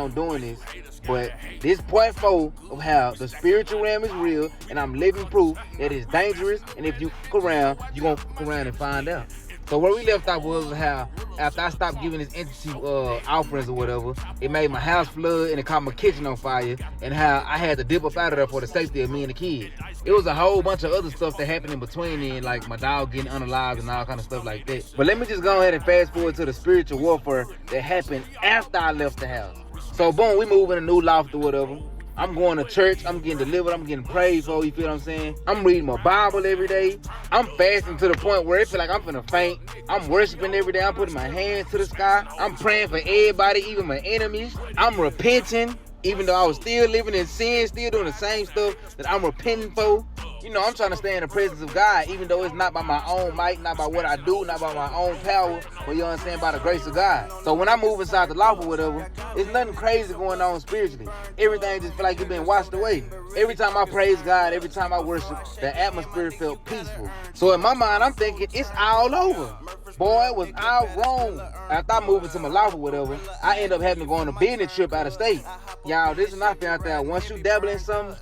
on doing this, but this part 4 of how the spiritual realm is real, and I'm living proof that it's dangerous, and if you fuck around, you gonna fuck around and find out. So where we left off was how after I stopped giving this entity offerings or whatever, it made my house flood and it caught my kitchen on fire, and how I had to dip up out of there for the safety of me and the kids. It was a whole bunch of other stuff that happened in between then, like my dog getting unalived and all kind of stuff like that. But let me just go ahead and fast forward to the spiritual warfare that happened after I left the house. So boom, we move in a new loft or whatever. I'm going to church, I'm getting delivered, I'm getting prayed for, you feel what I'm saying? I'm reading my Bible every day. I'm fasting to the point where it feel like I'm finna faint. I'm worshiping every day, I'm putting my hands to the sky. I'm praying for everybody, even my enemies. I'm repenting, even though I was still living in sin, still doing the same stuff that I'm repenting for. You know, I'm trying to stay in the presence of God, even though it's not by my own might, not by what I do, not by my own power, but you understand, by the grace of God. So when I move inside the loft or whatever, it's nothing crazy going on spiritually. Everything just feel like it's been washed away. Every time I praise God, every time I worship, the atmosphere felt peaceful. So in my mind, I'm thinking, it's all over. Boy, it was all wrong. After I moved into my loft or whatever, I end up having to go on a business trip out of state. Y'all, this is not out there. Once you dabble in something,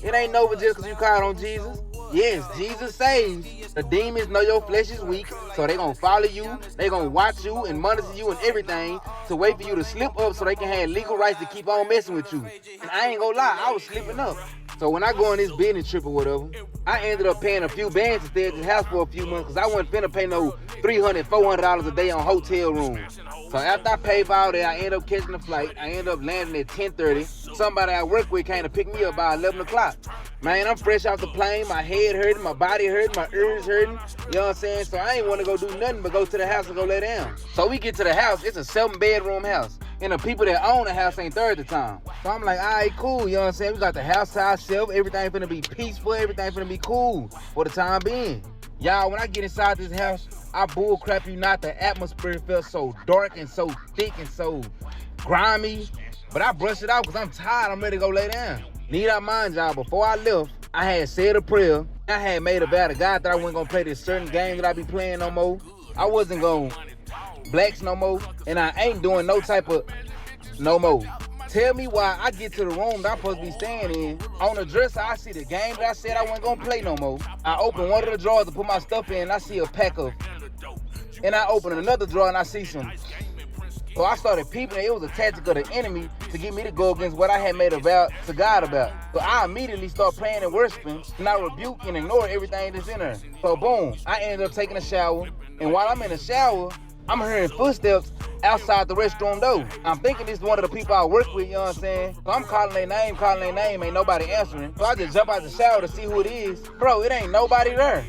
it ain't over just because you called on Jesus. Yes, Jesus saves. The demons know your flesh is weak, so they gonna follow you, they gonna watch you and monitor you and everything to wait for you to slip up so they can have legal rights to keep on messing with you. And I ain't gonna lie, I was slipping up. So when I go on this business trip or whatever, I ended up paying a few bands to stay at the house for a few months because I wasn't finna pay no $300, $400 a day on hotel rooms. So after I paid for all that, I ended up catching a flight. I ended up landing at 10:30. Somebody I work with came to pick me up by 11 o'clock. Man, I'm fresh off the plane. My head hurting, my body hurting, my ears hurting. You know what I'm saying? So I ain't want to go do nothing but go to the house and go lay down. So we get to the house. It's a 7-bedroom house. And the people that own the house ain't there at the time. So I'm like, all right, cool. You know what I'm saying? We got the house to ourselves. Everything finna be peaceful. Everything finna be cool for the time being. Y'all, when I get inside this house, I bull crap you not, the atmosphere felt so dark and so thick and so grimy. But I brushed it out because I'm tired. I'm ready to go lay down. Need I mind y'all, before I left, I had said a prayer. I had made a vow to God that I wasn't gonna play this certain game that I be playing no more. I wasn't gonna blacks no more. And I ain't doing no type of no more. Tell me why I get to the room that I'm supposed to be staying in. On the dresser, I see the game that I said I wasn't gonna play no more. I open one of the drawers to put my stuff in, and I see a pack of. And I open another drawer and I see some. So I started peeping, and it was a tactic of the enemy to get me to go against what I had made a vow to God about. So I immediately start praying and worshiping, and I rebuke and ignore everything that's in there. So boom, I ended up taking a shower, and while I'm in the shower, I'm hearing footsteps outside the restroom door. I'm thinking this is one of the people I work with, you know what I'm saying? So I'm calling their name, ain't nobody answering. So I just jump out the shower to see who it is. Bro, it ain't nobody there.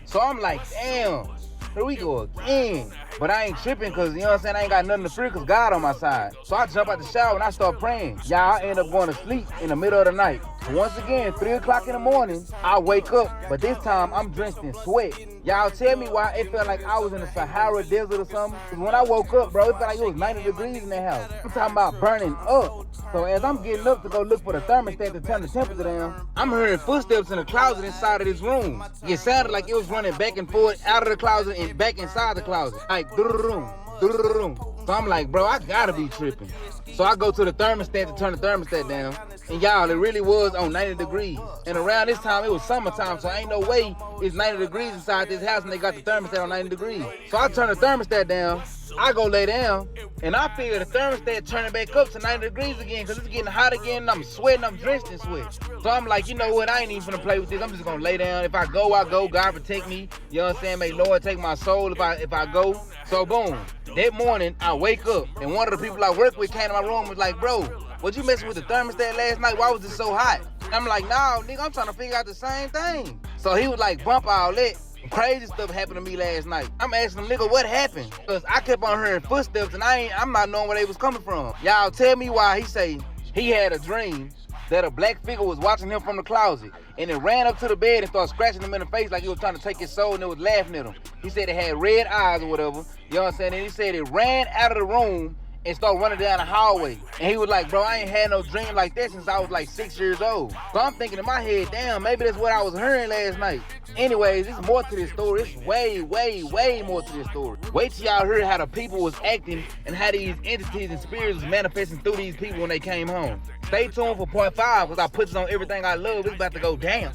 So I'm like, damn, here we go again. But I ain't tripping because, you know what I'm saying, I ain't got nothing to fear because God on my side. So I jump out the shower and I start praying. Y'all, I end up going to sleep in the middle of the night. Once again, 3 o'clock in the morning, I wake up, but this time I'm drenched in sweat. Y'all tell me why it felt like I was in the Sahara Desert or something. Because when I woke up, bro, it felt like it was 90 degrees in that house. I'm talking about burning up. So as I'm getting up to go look for the thermostat to turn the temperature down, I'm hearing footsteps in the closet inside of this room. It sounded like it was running back and forth out of the closet and back inside the closet. Like, doo-doo-doo, doo-doo-doo. So I'm like, bro, I gotta be tripping. So I go to the thermostat to turn the thermostat down. And y'all, it really was on 90 degrees. And around this time, it was summertime, so ain't no way it's 90 degrees inside this house and they got the thermostat on 90 degrees. So I turn the thermostat down, I go lay down, and I feel the thermostat turning back up to 90 degrees again because it's getting hot again and I'm sweating, I'm drenched in sweat. So I'm like, you know what, I ain't even finna play with this. I'm just gonna lay down. If I go, I go. God protect me. You know what I'm saying? May Lord take my soul if I go. So boom, that morning I wake up and one of the people I work with came to my room and was like, bro, was you messing with the thermostat last night? Why was it so hot? I'm like, nah, nigga, I'm trying to figure out the same thing. So he was like, bump all that. Crazy stuff happened to me last night. I'm asking him, nigga, what happened? Because I kept on hearing footsteps and I'm not knowing where they was coming from. Y'all tell me why he say he had a dream that a black figure was watching him from the closet and it ran up to the bed and started scratching him in the face like it was trying to take his soul and it was laughing at him. He said it had red eyes or whatever, you know what I'm saying? And he said it ran out of the room and start running down the hallway. And he was like, bro, I ain't had no dream like that since I was like 6 years old. So I'm thinking in my head, damn, maybe that's what I was hearing last night. Anyways, there's more to this story. It's way, way, way more to this story. Wait till y'all hear how the people was acting and how these entities and spirits was manifesting through these people when they came home. Stay tuned for part 5 because I put this on everything I love. It's about to go down.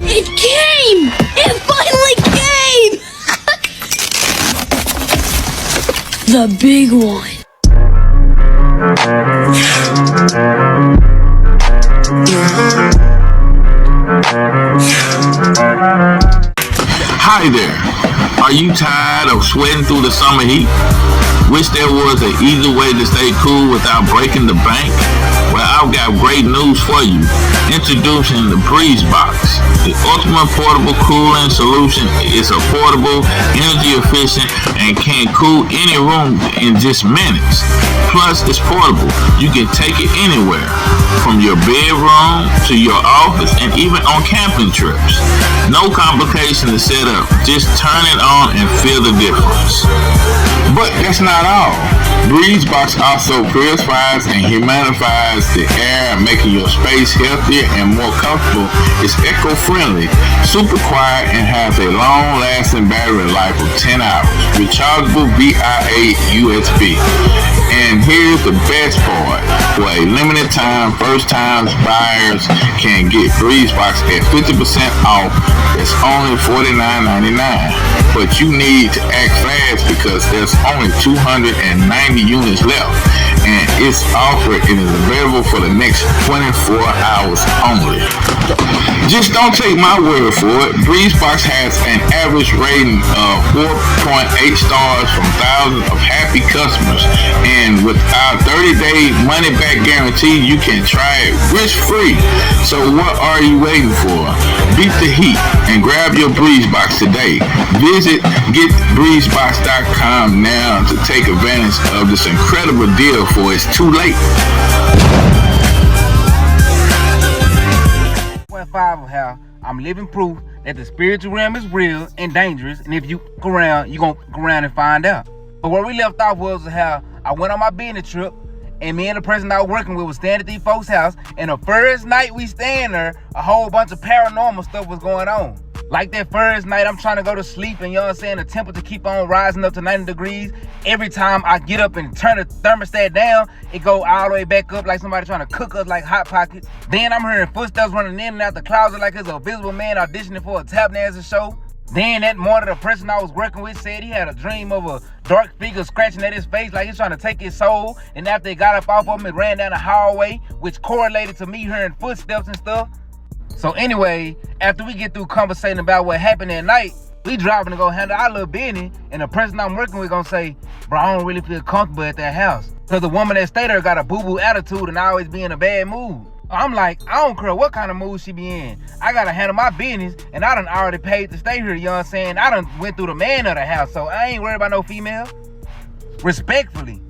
It came! It finally came! The big one. Hi there. Are you tired of sweating through the summer heat? Wish there was an easy way to stay cool without breaking the bank? Well, I've got great news for you. Introducing the Breeze Box. The ultimate portable cooling solution is affordable, energy efficient, and can cool any room in just minutes. Plus, it's portable. You can take it anywhere, from your bedroom to your office and even on camping trips. No complication to set up. Just turn it on and feel the difference. But that's not all. BreezeBox also purifies and humidifies the air, making your space healthier and more comfortable. It's eco-friendly, super quiet, and has a long-lasting battery life of 10 hours. Rechargeable via USB. And here's the best part. For a limited time, first-time buyers can get BreezeBox at 50% off. It's only $49.99. But you need to act fast because there's only 290 units left, and its offer is available for the next 24 hours only. Just don't take my word for it. BreezeBox has an average rating of 4.8 stars from thousands of happy customers, and with our 30-day money-back guarantee, you can try it risk-free. So what are you waiting for? Beat the heat and grab your BreezeBox today. Visit getbreezebox.com now to take advantage of this incredible deal before it's too late. 5 of how I'm living proof that the spiritual realm is real and dangerous, and if you go around, you're gonna go around and find out. But where we left off was how I went on my business trip, and me and the person I was working with was staying at these folks' house, and the first night we staying there, a whole bunch of paranormal stuff was going on. Like that first night, I'm trying to go to sleep, and you know what I'm saying, the temperature keep on rising up to 90 degrees. Every time I get up and turn the thermostat down, it go all the way back up like somebody trying to cook us like Hot Pockets. Then I'm hearing footsteps running in and out the closet like it's a visible man auditioning for a tap dancing show. Then that morning, the person I was working with said he had a dream of a dark figure scratching at his face like he's trying to take his soul. And after they got up off of him, it ran down the hallway, which correlated to me hearing footsteps and stuff. So anyway, after we get through conversating about what happened that night, we driving to go handle our little business, and the person I'm working with gonna say, bro, I don't really feel comfortable at that house. Cause the woman that stay there got a boo-boo attitude and always be in a bad mood. I'm like, I don't care what kind of mood she be in. I gotta handle my business, and I done already paid to stay here, you know what I'm saying? I done went through the man of the house, so I ain't worried about no female. Respectfully.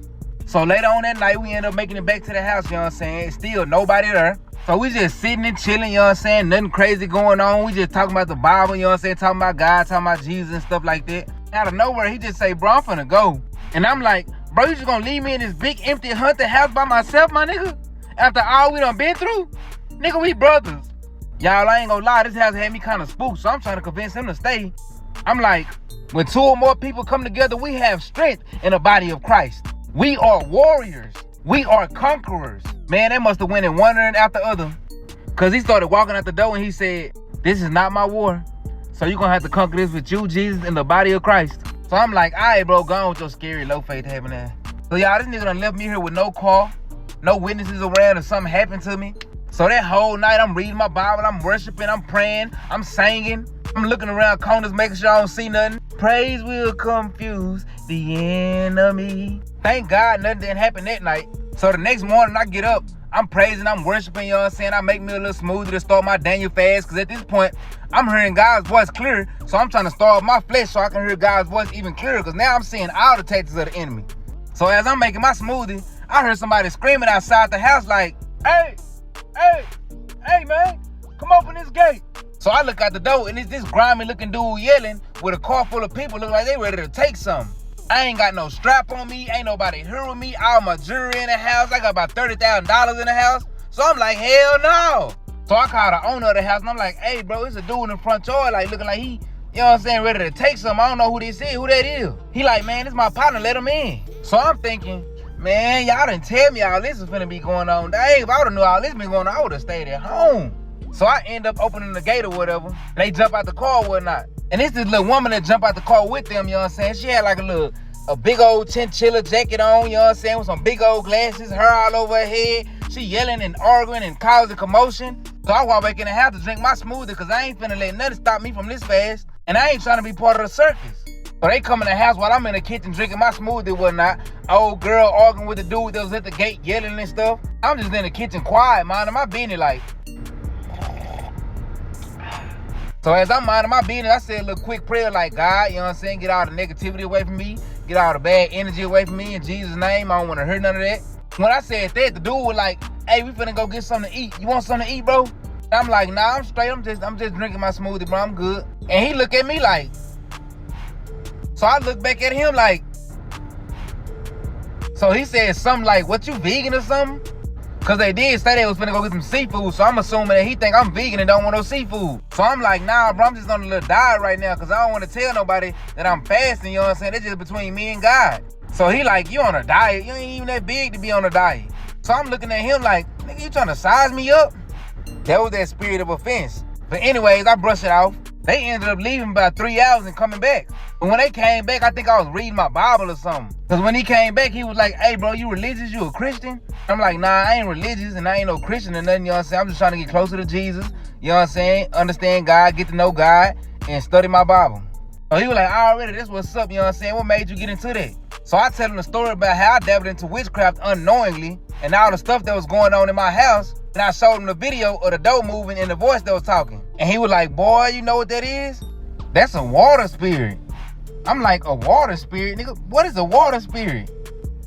So later on that night, we end up making it back to the house, you know what I'm saying? Still nobody there. So we just sitting and chilling, you know what I'm saying? Nothing crazy going on. We just talking about the Bible, you know what I'm saying? Talking about God, talking about Jesus and stuff like that. Out of nowhere, he just say, bro, I'm finna go. And I'm like, bro, you just gonna leave me in this big empty haunted house by myself, my nigga? After all we done been through? Nigga, we brothers. Y'all, I ain't gonna lie, this house had me kind of spooked, so I'm trying to convince him to stay. I'm like, when 2 or more people come together, we have strength in the body of Christ. We are warriors. We are conquerors. Man, they must have went in one end after the other. Cause he started walking out the door and he said, this is not my war. So you're gonna have to conquer this with you, Jesus, in the body of Christ. So I'm like, all right, bro, go on with your scary low faith having that. So y'all, this nigga done left me here with no car, no witnesses around if something happened to me. So that whole night I'm reading my Bible, I'm worshiping, I'm praying, I'm singing. I'm looking around corners, making sure I don't see nothing. Praise will confuse the enemy. Thank God nothing didn't happen that night. So the next morning I get up, I'm praising, I'm worshiping, you know what I'm saying? I make me a little smoothie to start my Daniel fast, because at this point, I'm hearing God's voice clear, so I'm trying to starve my flesh so I can hear God's voice even clearer, because now I'm seeing all the tactics of the enemy. So as I'm making my smoothie, I heard somebody screaming outside the house like, hey, man, come open this gate. So I look out the door, and it's this grimy looking dude yelling with a car full of people, look like they ready to take something. I ain't got no strap on me. Ain't nobody here with me. All my jewelry in the house. I got about $30,000 in the house. So I'm like, hell no. So I called the owner of the house and I'm like, hey, bro, it's a dude in the front yard, like looking like he, you know what I'm saying, ready to take something. I don't know who this is, who that is. He like, man, this my partner, let him in. So I'm thinking, man, y'all didn't tell me all this is finna be going on. Dang, if I would've knew all this been going on, I would've stayed at home. So I end up opening the gate or whatever. They jump out the car or whatnot. And it's this little woman that jump out the car with them, you know what I'm saying? She had like a big old chinchilla jacket on, you know what I'm saying, with some big old glasses, hair all over her head. She yelling and arguing and causing commotion. So I walk back in the house to drink my smoothie because I ain't finna let nothing stop me from this fast. And I ain't trying to be part of the circus. So they come in the house while I'm in the kitchen drinking my smoothie and whatnot. Old girl arguing with the dude that was at the gate yelling and stuff. I'm just in the kitchen quiet, minding my business like. So as I'm minding my business, I said a little quick prayer like, God, you know what I'm saying, get all the negativity away from me. Get all the bad energy away from me in Jesus' name. I don't want to hear none of that. When I said that, the dude was like, hey, we finna go get something to eat. You want something to eat, bro? And I'm like, nah, I'm straight. I'm just drinking my smoothie, bro. I'm good. And he looked at me like, so I looked back at him like, so he said something like, what, you vegan or something? Because they did say they was finna go get some seafood, so I'm assuming that he think I'm vegan and don't want no seafood. So I'm like, nah, bro, I'm just on a little diet right now because I don't want to tell nobody that I'm fasting, you know what I'm saying? That's just between me and God. So he like, you on a diet? You ain't even that big to be on a diet. So I'm looking at him like, nigga, you trying to size me up? That was that spirit of offense. But anyways, I brushed it off. They ended up leaving about 3 hours and coming back. But when they came back, I think I was reading my Bible or something. Because when he came back, he was like, hey, bro, you religious? You a Christian? I'm like, nah, I ain't religious and I ain't no Christian or nothing, you know what I'm saying? I'm just trying to get closer to Jesus, you know what I'm saying? Understand God, get to know God, and study my Bible. So he was like, already, that's what's up, you know what I'm saying? What made you get into that? So I tell him the story about how I dabbled into witchcraft unknowingly and all the stuff that was going on in my house. And I showed him the video of the door moving and the voice that was talking. And he was like, boy, you know what that is? That's a water spirit. I'm like, a water spirit? Nigga, what is a water spirit?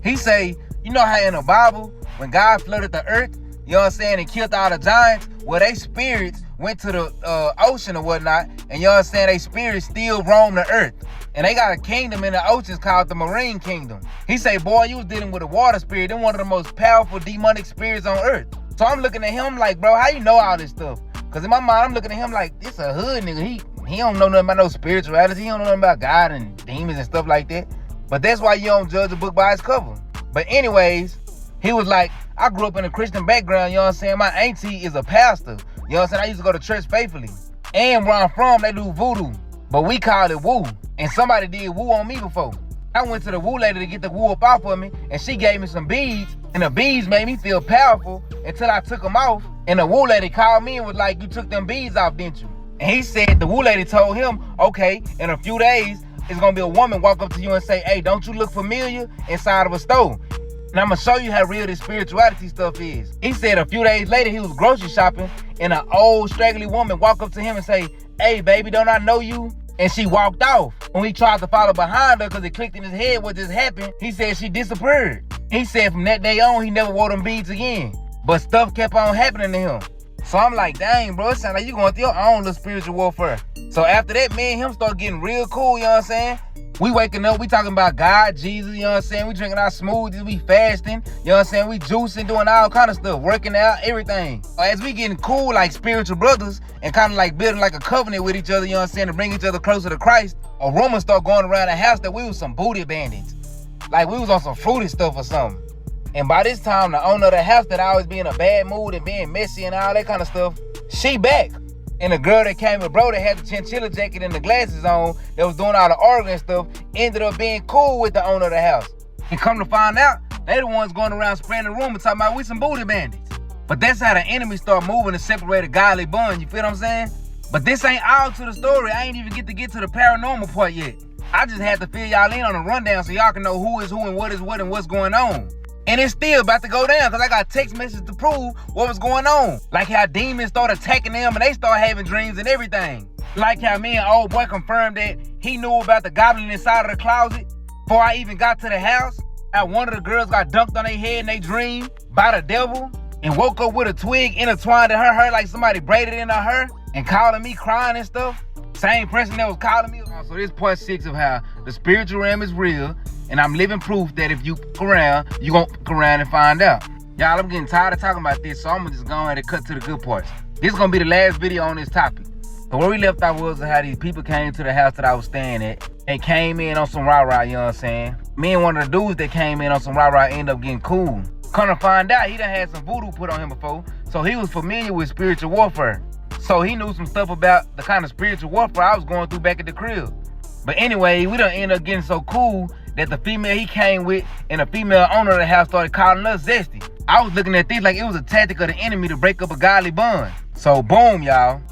He say, you know how in the Bible, when God flooded the earth, you know what I'm saying, and killed all the giants, well, they spirits went to the ocean or whatnot, and you know what I'm saying, they spirits still roam the earth. And they got a kingdom in the oceans called the Marine Kingdom. He say, boy, you was dealing with a water spirit. They're one of the most powerful demonic spirits on earth. So I'm looking at him like, bro, how you know all this stuff? Because in my mind, I'm looking at him like, this a hood nigga. He don't know nothing about no spirituality. He don't know nothing about God and demons and stuff like that. But that's why you don't judge a book by its cover. But anyways, he was like, I grew up in a Christian background, you know what I'm saying? My auntie is a pastor. You know what I'm saying? I used to go to church faithfully. And where I'm from, they do voodoo. But we call it woo. And somebody did woo on me before. I went to the woo lady to get the woo up off of me, and she gave me some beads, and the beads made me feel powerful until I took them off. And the woo lady called me and was like, you took them beads off, didn't you? And he said, the woo lady told him, okay, in a few days, it's gonna be a woman walk up to you and say, hey, don't you look familiar inside of a store? And I'm gonna show you how real this spirituality stuff is. He said a few days later, he was grocery shopping, and an old straggly woman walk up to him and say, hey, baby, don't I know you? And she walked off. When he tried to follow behind her because it clicked in his head what just happened, he said she disappeared. He said from that day on, he never wore them beads again. But stuff kept on happening to him. So I'm like, dang, bro, it sounds like you going through your own little spiritual warfare. So after that, me and him start getting real cool, you know what I'm saying? We waking up, we talking about God, Jesus, you know what I'm saying? We drinking our smoothies, we fasting, you know what I'm saying? We juicing, doing all kind of stuff, working out, everything. As we getting cool like spiritual brothers and kind of like building like a covenant with each other, you know what I'm saying, to bring each other closer to Christ, a rumor start going around the house that we was some booty bandits. Like we was on some fruity stuff or something. And by this time, the owner of the house that always be in a bad mood and being messy and all that kind of stuff, she back. And the girl that came with bro that had the chinchilla jacket and the glasses on that was doing all the arguing and stuff ended up being cool with the owner of the house. And come to find out, they the ones going around spreading the rumor talking about we some booty bandits. But that's how the enemy start moving to separate a godly bond, you feel what I'm saying? But this ain't all to the story. I ain't even get to the paranormal part yet. I just had to fill y'all in on a rundown so y'all can know who is who and what is what and what's going on. And it's still about to go down because I got text messages to prove what was going on. Like how demons start attacking them and they start having dreams and everything. Like how me and old boy confirmed that he knew about the goblin inside of the closet before I even got to the house. How one of the girls got dunked on their head in their dream by the devil and woke up with a twig intertwined in her hair like somebody braided in her hair and calling me crying and stuff. Same person that was calling me. So this part 6 of how the spiritual realm is real, and I'm living proof that if you fuck around, you gon' fuck around and find out. Y'all, I'm getting tired of talking about this, so I'm gonna just go ahead and cut to the good parts. This is gonna be the last video on this topic. So where we left off was how these people came to the house that I was staying at and came in on some rah-rah, you know what I'm saying? Me and one of the dudes that came in on some rah-rah ended up getting cool. Come to find out, he done had some voodoo put on him before, so he was familiar with spiritual warfare. So he knew some stuff about the kind of spiritual warfare I was going through back at the crib. But anyway, we done ended up getting so cool that the female he came with and the female owner of the house started calling us zesty. I was looking at things like it was a tactic of the enemy to break up a godly bond. So boom, y'all.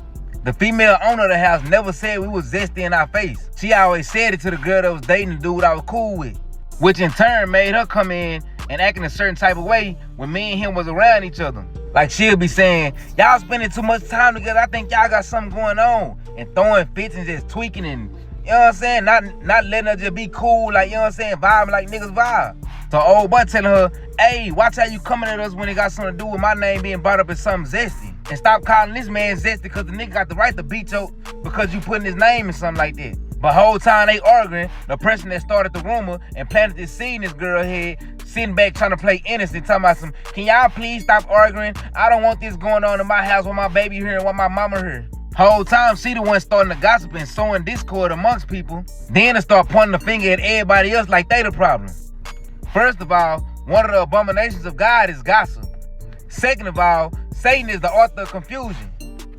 The female owner of the house never said we was zesty in our face. She always said it to the girl that was dating the dude I was cool with, which in turn made her come in and act in a certain type of way when me and him was around each other. Like she'll be saying, y'all spending too much time together, I think y'all got something going on, and throwing fits and just tweaking and, you know what I'm saying, not letting her just be cool, like, you know what I'm saying, vibing like niggas vibe. So old butt telling her, hey, watch how you coming at us when it got something to do with my name being brought up as something zesty. And stop calling this man zesty because the nigga got the right to beat you because you putting his name in something like that. But whole time they arguing, the person that started the rumor and planted this seed in this girl head, sitting back trying to play innocent, talking about some, can y'all please stop arguing? I don't want this going on in my house with my baby here and with my mama here. Whole time she the one starting the gossip and sowing discord amongst people. Then to start pointing the finger at everybody else like they the problem. First of all, one of the abominations of God is gossip. Second of all, Satan is the author of confusion.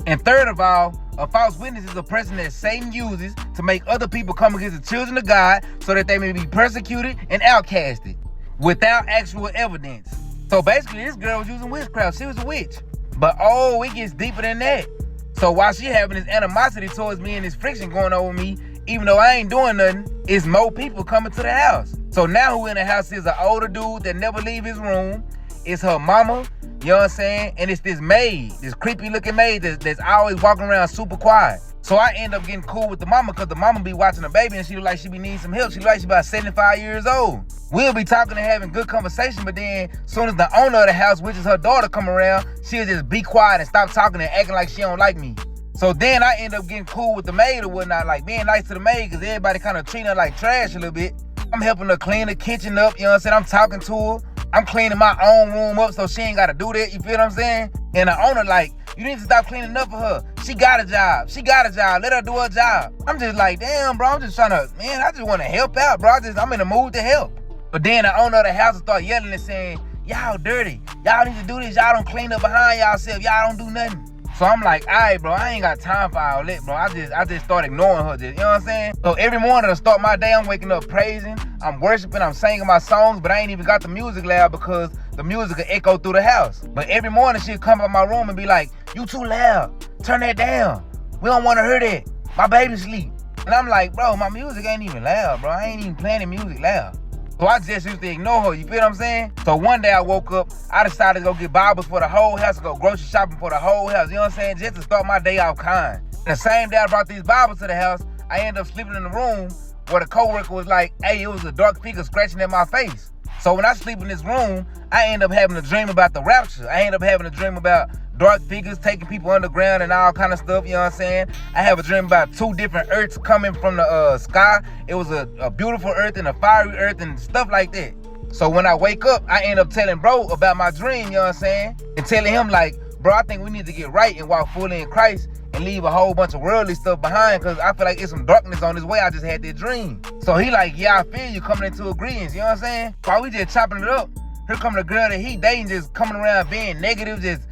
And third of all, a false witness is a person that Satan uses to make other people come against the children of God so that they may be persecuted and outcasted without actual evidence. So basically, this girl was using witchcraft. She was a witch. But oh, it gets deeper than that. So while she having this animosity towards me and this friction going on with me, even though I ain't doing nothing, it's more people coming to the house. So now who in the house is an older dude that never leave his room. It's her mama, you know what I'm saying? And it's this maid, this creepy looking maid that's always walking around super quiet. So I end up getting cool with the mama because the mama be watching the baby and she look like she be needing some help. She look like she about 75 years old. We'll be talking and having good conversation, but then as soon as the owner of the house, which is her daughter, come around, she'll just be quiet and stop talking and acting like she don't like me. So then I end up getting cool with the maid or whatnot, like being nice to the maid because everybody kind of treating her like trash a little bit. I'm helping her clean the kitchen up, you know what I'm saying? I'm talking to her. I'm cleaning my own room up so she ain't got to do that, you feel what I'm saying? And the owner like, you need to stop cleaning up for her. She got a job. Let her do her job. I'm just like, damn, bro, I'm just trying to, man, I just want to help out, bro. I'm in the mood to help. But then the owner of the house will start yelling and saying, y'all dirty. Y'all need to do this. Y'all don't clean up behind y'allself. Y'all don't do nothing. So I'm like, all right, bro, I ain't got time for all that, bro. I just start ignoring her, you know what I'm saying? So every morning to start my day, I'm waking up praising, I'm worshiping, I'm singing my songs, but I ain't even got the music loud because the music will echo through the house. But every morning she'll come up my room and be like, you too loud, turn that down. We don't want to hear that. My baby sleep. And I'm like, bro, my music ain't even loud, bro. I ain't even playing the music loud. So I just used to ignore her, you feel what I'm saying? So one day I woke up, I decided to go get Bibles for the whole house, to go grocery shopping for the whole house, you know what I'm saying? Just to start my day off kind. And the same day I brought these Bibles to the house, I ended up sleeping in the room where the coworker was like, hey, it was a dark figure scratching at my face. So when I sleep in this room, I end up having a dream about the rapture. I end up having a dream about dark figures taking people underground and all kind of stuff, you know what I'm saying? I have a dream about two different earths coming from the sky. It was a beautiful earth and a fiery earth and stuff like that. So when I wake up, I end up telling bro about my dream, you know what I'm saying? And telling him like, bro, I think we need to get right and walk fully in Christ and leave a whole bunch of worldly stuff behind because I feel like it's some darkness on this way. I just had that dream. So he like, yeah, I feel you, coming into agreement, you know what I'm saying? While we just chopping it up, here come the girl that he dating just coming around being negative, just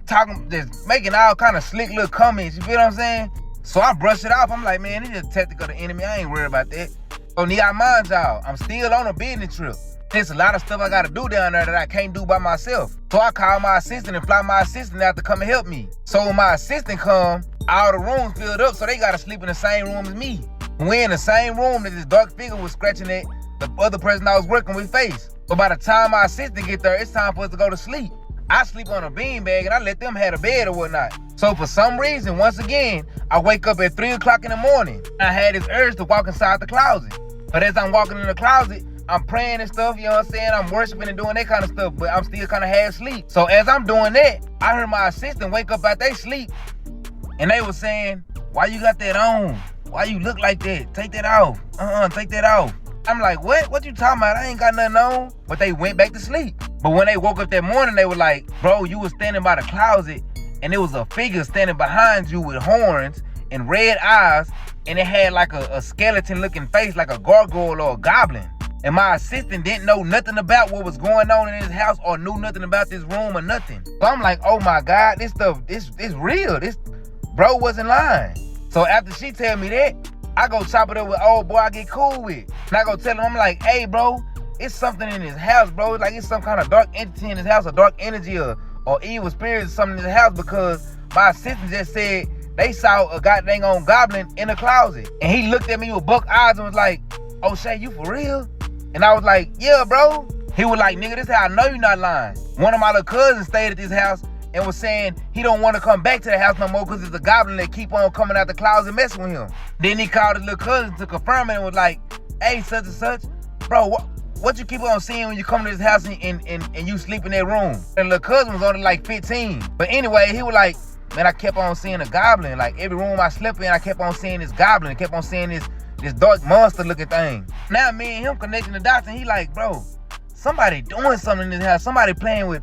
talking, just making all kind of slick little comments, you feel what I'm saying? So I brush it off. I'm like, man, this is a tactic of the enemy. I ain't worried about that. So need I mind y'all, I'm still on a business trip. There's a lot of stuff I gotta do down there that I can't do by myself. So I call my assistant and fly my assistant out to come and help me. So when my assistant come, all the rooms filled up, so they gotta sleep in the same room as me. We're in the same room that this dark figure was scratching at the other person I was working with face. But by the time my assistant get there, it's time for us to go to sleep. I sleep on a beanbag and I let them have a bed or whatnot. So for some reason, once again, I wake up at 3 o'clock in the morning. I had this urge to walk inside the closet. But as I'm walking in the closet, I'm praying and stuff, you know what I'm saying? I'm worshiping and doing that kind of stuff, but I'm still kind of half asleep. So as I'm doing that, I heard my assistant wake up out their sleep and they was saying, why you got that on? why you look like that? Take that off. Take that off. I'm like, what? What you talking about? I ain't got nothing on. But they went back to sleep. But when they woke up that morning, they were like, bro, you was standing by the closet and there was a figure standing behind you with horns and red eyes, and it had like a skeleton looking face, like a gargoyle or a goblin. And my assistant didn't know nothing about what was going on in his house or knew nothing about this room or nothing. So I'm like, oh my God, this stuff, this real. This bro wasn't lying. So after she tell me that, I go chop it up with old boy I get cool with. And I go tell him, I'm like, hey bro, it's something in his house, bro. Like it's some kind of dark entity in his house, a dark energy or evil spirits or something in his house, because my assistant just said they saw a goddamn on goblin in the closet. And he looked at me with buck eyes and was like, oh Shay, you for real? And I was like, yeah, bro. He was like, nigga, this how I know you not lying. One of my little cousins stayed at this house and was saying he don't want to come back to the house no more because it's a goblin that keep on coming out the closet messing with him. Then he called his little cousin to confirm it and was like, hey, such and such, bro, what you keep on seeing when you come to this house and you sleep in that room? And little cousin was only like 15. But anyway, he was like, man, I kept on seeing a goblin. Like every room I slept in, I kept on seeing this goblin. I kept on seeing this dark monster looking thing. Now me and him connecting the dots, and he like, bro, somebody doing something in this house. Somebody playing with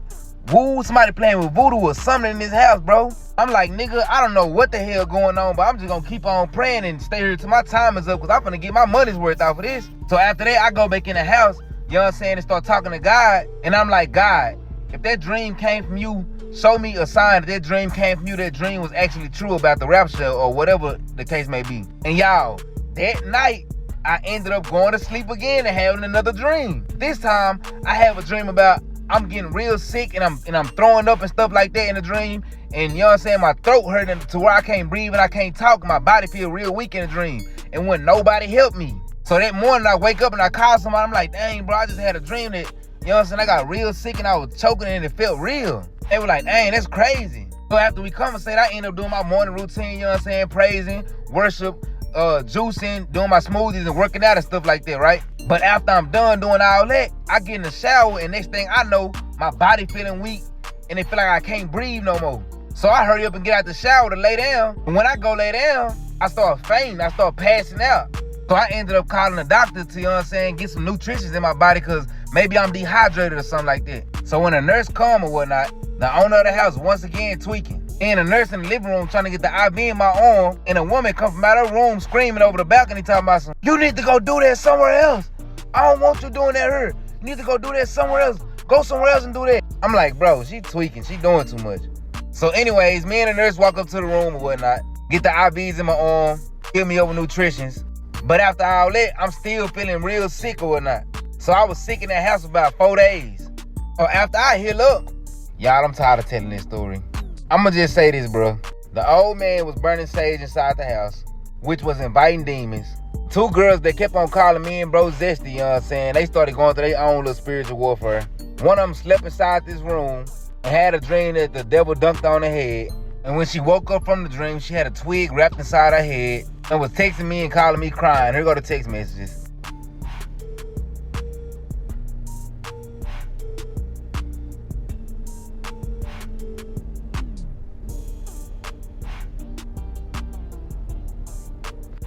woo, somebody playing with voodoo or something in this house, bro. I'm like, nigga, I don't know what the hell going on, but I'm just gonna keep on praying and stay here till my time is up, because I'm gonna get my money's worth off of this. So after that, I go back in the house, you know what I'm saying, and start talking to God. And I'm like, God, if that dream came from you, show me a sign that dream came from you, that dream was actually true about the rapture or whatever the case may be. And y'all, that night, I ended up going to sleep again and having another dream. This time, I have a dream about I'm getting real sick and I'm throwing up and stuff like that in the dream. And you know what I'm saying, my throat hurting to where I can't breathe and I can't talk. My body feel real weak in the dream. And when nobody helped me. So that morning I wake up and I call somebody. I'm like, dang, bro, I just had a dream that, you know what I'm saying, I got real sick and I was choking and it felt real. They were like, dang, that's crazy. So after we conversate, I end up doing my morning routine, you know what I'm saying, praising, worship, juicing, doing my smoothies and working out and stuff like that, right? But after I'm done doing all that, I get in the shower and next thing I know, my body feeling weak and it feel like I can't breathe no more. So I hurry up and get out the shower to lay down. And when I go lay down, I start fainting, I start passing out. So I ended up calling the doctor to, you know what I'm saying, get some nutrition in my body because maybe I'm dehydrated or something like that. So when a nurse come or whatnot, the owner of the house once again tweaking. And a nurse in the living room trying to get the IV in my arm, and a woman come from out her room screaming over the balcony talking about some, you need to go do that somewhere else. I don't want you doing that here. You need to go do that somewhere else. Go somewhere else and do that. I'm like, bro, she tweaking. She doing too much. So anyways, me and the nurse walk up to the room or whatnot, get the IVs in my arm, give me over nutritions. But after all that, I'm still feeling real sick or whatnot. So I was sick in that house for about 4 days. So after I heal up, y'all, I'm tired of telling this story. I'ma just say this, bro. The old man was burning sage inside the house, which was inviting demons. 2 girls that kept on calling me and bro Zesty, you know what I'm saying? They started going through their own little spiritual warfare. One of them slept inside this room and had a dream that the devil dunked on her head. And when she woke up from the dream, she had a twig wrapped inside her head and was texting me and calling me crying. Here go the text messages.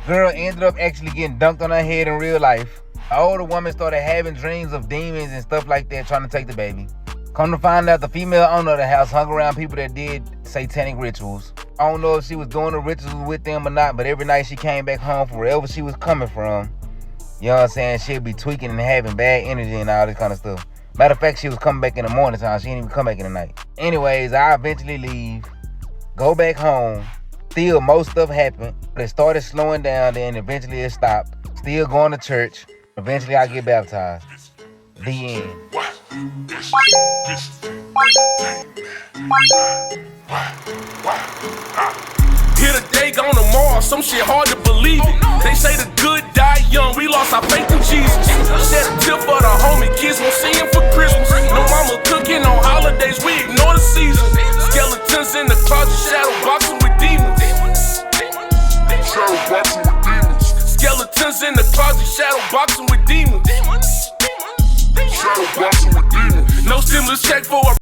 Girl ended up actually getting dunked on her head in real life. The older woman started having dreams of demons and stuff like that trying to take the baby. Come to find out, the female owner of the house hung around people that did satanic rituals. I don't know if she was doing the rituals with them or not, but every night she came back home from wherever she was coming from, you know what I'm saying, she'd be tweaking and having bad energy and all this kind of stuff. Matter of fact, she was coming back in the morning time. She didn't even come back in the night. Anyways, I eventually leave, go back home. Still, most stuff happened, but it started slowing down, then eventually it stopped. Still going to church. Eventually, I get baptized. The end. Here today, gone tomorrow, some shit hard to believe it. They say the good die young, we lost our faith in Jesus. Shed a tip for the homie, kids won't see him for Christmas. No mama cooking on holidays, we ignore the season. Skeletons in the closet, shadow boxing with demons. Skeletons in the closet, shadow boxing with demons. No stimulus check for a